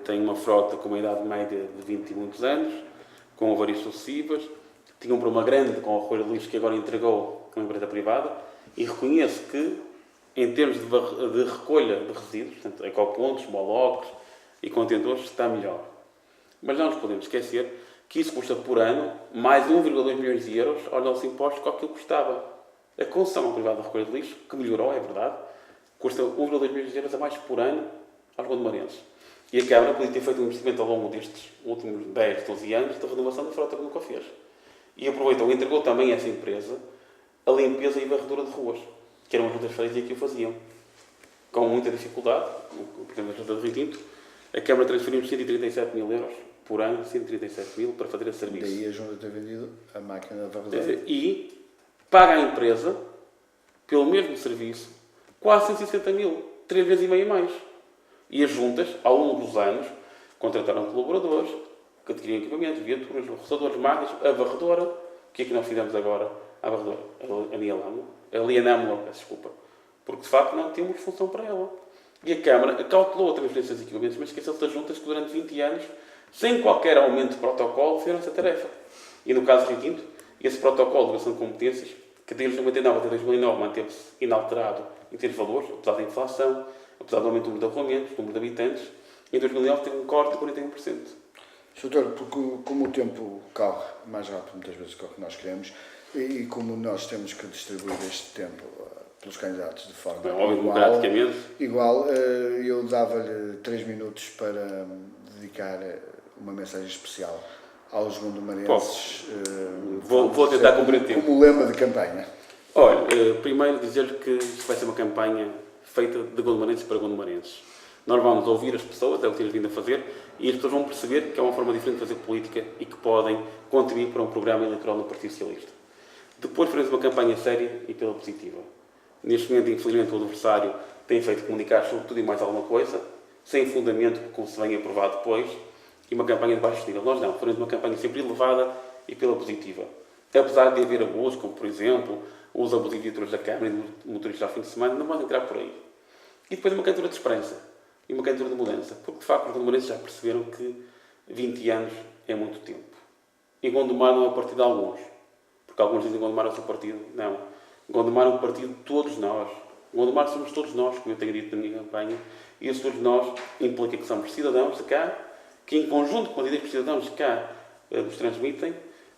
Tem uma frota com uma idade média de 20 e muitos anos, com avarias sucessivas. Tinha um problema grande com a recolha de lixo que agora entregou a uma empresa privada e reconheço que, em termos de recolha de resíduos, portanto, ecopontos, molocos e contentores, está melhor. Mas não nos podemos esquecer que isso custa por ano mais de 1,2 milhões de euros aos nossos impostos que aquilo custava. A concessão privada de recolha de lixo, que melhorou, é verdade, custa 1,2 milhões de euros a mais por ano aos gondomarenses. E a Câmara podia ter feito um investimento ao longo destes últimos 10, 12 anos de renovação da frota que nunca fez. E aproveitou e entregou também a essa empresa a limpeza e varredura de ruas, que eram as juntas de freguesia que o faziam. Com muita dificuldade, por exemplo, a Junta de Rio Tinto, a Câmara transferiu 137 mil euros por ano, 137 mil, para fazer esse serviço. Daí a Junta ter vendido a máquina de varredura. E paga à empresa, pelo mesmo serviço, quase 160 mil, 3 vezes e meia mais. E as juntas, ao longo dos anos, contrataram colaboradores, que adquiriam equipamentos, viaturas, roçadores, máquinas, a varredora. O que é que nós fizemos agora à varredora? A Lianâmula, peço desculpa. Porque, de facto, não temos função para ela. E a Câmara cautelou a transferência dos equipamentos, mas esqueceu-se das juntas que durante 20 anos, sem qualquer aumento de protocolo, fizeram essa tarefa. E no caso de Rio Tinto, esse protocolo de relação de competências, que desde 1999 até 2009 manteve-se inalterado em termos de valores, apesar da inflação, apesar do aumento do número de arrolamentos, do número de habitantes, em 2009 teve um corte de 41%. Doutor, porque como o tempo corre mais rápido muitas vezes do que nós queremos, e como nós temos que distribuir este tempo pelos candidatos de forma igual, eu dava-lhe 3 minutos para dedicar uma mensagem especial aos gondomarenses. Vou tentar cumprir o tempo. Como lema de campanha. Olha, primeiro dizer-lhe que isto vai ser uma campanha feita de gondomarenses para gondomarenses. Nós vamos ouvir as pessoas, é o que temos vindo a fazer, e as pessoas vão perceber que é uma forma diferente de fazer política e que podem contribuir para um programa eleitoral no Partido Socialista. Depois faremos uma campanha séria e pela positiva. Neste momento, infelizmente, o adversário tem feito comunicar sobre tudo e mais alguma coisa, sem fundamento, como se vem aprovado depois, e uma campanha de baixo nível. Nós não, faremos uma campanha sempre elevada e pela positiva. Apesar de haver abusos, como por exemplo, o uso abusivo de editores da Câmara e de motoristas ao fim de semana, não vamos entrar por aí. E depois uma candidatura de esperança e uma candidatura de mudança, porque de facto os gondomarenses já perceberam que 20 anos é muito tempo. E Gondomar não é o partido de alguns, porque alguns dizem que Gondomar é o seu partido. Não. Gondomar é um partido de todos nós. Gondomar somos todos nós, como eu tenho dito na minha campanha, e esse todos nós implica que somos cidadãos de cá, que em conjunto com as ideias que os cidadãos de cá nos transmitem,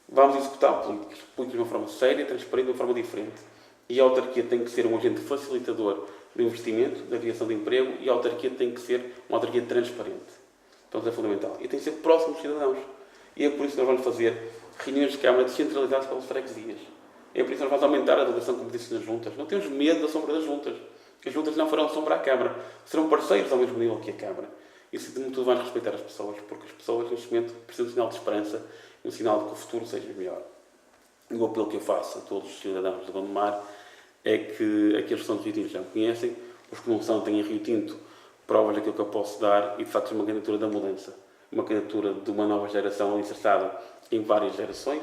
vamos executar políticas de uma forma séria, transparente, de uma forma diferente. E a autarquia tem que ser um agente facilitador do investimento, da criação de emprego, e a autarquia tem que ser uma autarquia transparente. Então, isso é fundamental. E tem que ser próximo dos cidadãos. E é por isso que nós vamos fazer reuniões de Câmara descentralizadas pelas freguesias. É por isso que nós vamos aumentar a delegação, como disse, nas juntas. Não temos medo da sombra das juntas. As juntas não farão sombra à Câmara. Serão parceiros ao mesmo nível que a Câmara. E se tudo vamos respeitar as pessoas, porque as pessoas, neste momento, precisam de um sinal de esperança e um sinal de que o futuro seja melhor. E o apelo que eu faço a todos os cidadãos de Gondomar é que aqueles que são de Rio Tinto já me conhecem, os que não são têm em Rio Tinto provas daquilo que eu posso dar e, de facto, é uma candidatura da mudança. Uma candidatura de uma nova geração alicerçada em várias gerações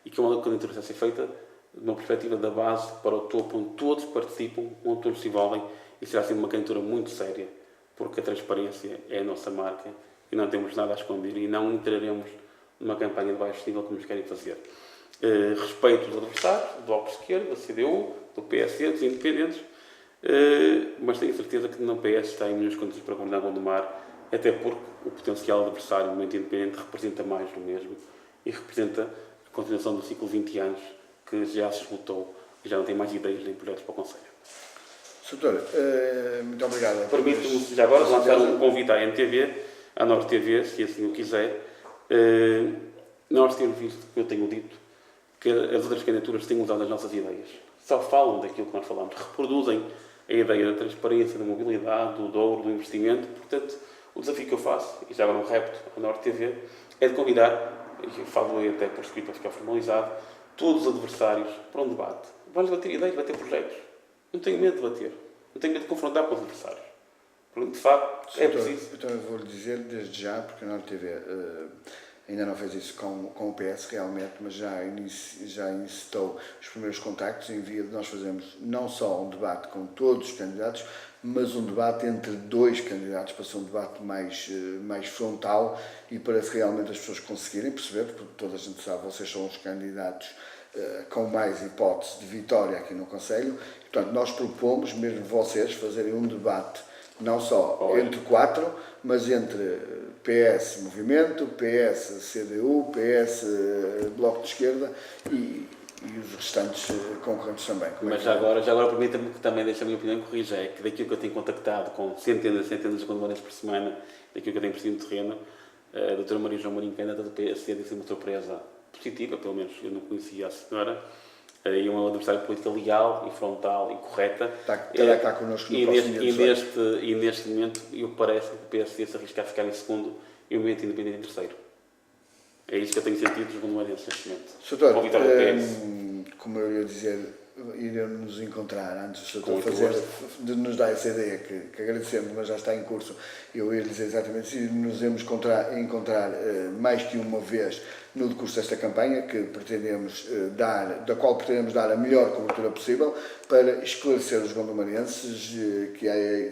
e que é uma candidatura que está a ser feita de uma perspectiva da base para o topo, onde todos participam, onde todos se envolvem e será sempre uma candidatura muito séria, porque a transparência é a nossa marca e não temos nada a esconder e não entraremos numa campanha de baixo nível como nos querem fazer. Respeito os adversários, do Bloco de Esquerda, da CDU, do PSD, dos independentes, mas tenho certeza que no PS está em melhores condições para governar Gondomar, até porque o potencial adversário do movimento independente representa mais do mesmo e representa a continuação do ciclo de 20 anos que já se esgotou e já não tem mais ideias nem projetos para o Conselho. Doutor, muito obrigado. Permito-me já agora lançar um convite à NTV, à Norte TV, se assim o quiser. Nós temos visto, que eu tenho dito, que as outras candidaturas têm usado as nossas ideias. Só falam daquilo que nós falamos, reproduzem a ideia da transparência, da mobilidade, do dobro, do investimento. Portanto, o desafio que eu faço, e já agora um repto à Norte TV, é de convidar, e falo até por escrito para ficar formalizado, todos os adversários para um debate. Vamos debater ideias, debater projetos. Não tenho medo de debater. Não tenho medo de confrontar com os adversários. Porque, de facto, é preciso. Então eu vou-lhe dizer desde já, porque a Norte TV ainda não fez isso com o PS realmente, mas já incitou os primeiros contactos em via de nós fazermos não só um debate com todos os candidatos, mas um debate entre dois candidatos, para ser um debate mais frontal e para que realmente as pessoas conseguirem perceber, porque toda a gente sabe, vocês são os candidatos com mais hipótese de vitória aqui no Conselho. Portanto, nós propomos, mesmo vocês, fazerem um debate não só entre quatro, mas entre PS Movimento, PS CDU, PS Bloco de Esquerda e os restantes concorrentes também. Mas já agora permita-me que também deixe a minha opinião e corrija, é que daquilo que eu tenho contactado com centenas e centenas de gondomarenses por semana, daquilo que eu tenho percebido no terreno, a doutora Maria João Marinho, candidata do PSD, disse uma surpresa positiva, pelo menos eu não conhecia a senhora, e um adversário política leal e frontal e correta. Terá cá connosco no próximo dia 18. E neste momento, eu parece que o PSD se arrisca a ficar em segundo e o movimento independente em terceiro. É isso que eu tenho sentido dos gondomarenses neste momento. Doutor, como eu ia dizer, iremos nos encontrar antes do doutor de nos dar essa ideia que agradecemos, mas já está em curso. Eu ia dizer exatamente se nos iremos encontrar mais que uma vez no decurso desta campanha, que da qual pretendemos dar a melhor cobertura possível para esclarecer os gondomarenses,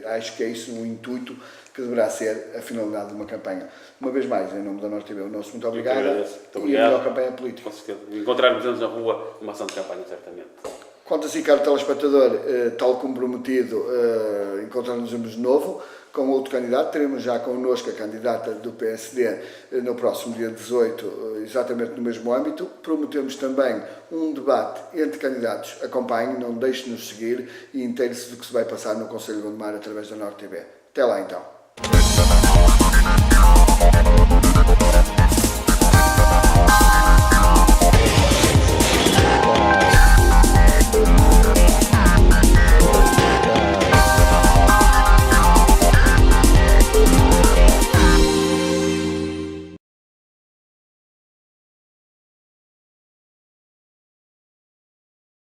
acho que é isso um intuito que deverá ser a finalidade de uma campanha. Uma vez mais, em nome da Norte TV, o nosso muito obrigado, e a melhor campanha política. Com certeza. Encontrarmos-nos na rua uma ação de campanha, certamente. Quanto assim, caro telespectador, tal como prometido, encontrarmos-nos de novo com outro candidato. Teremos já connosco a candidata do PSD no próximo dia 18, exatamente no mesmo âmbito. Prometemos também um debate entre candidatos. Acompanhe, não deixe de nos seguir e intere-se do que se vai passar no Conselho de Gondomar através da Norte TV. Até lá então.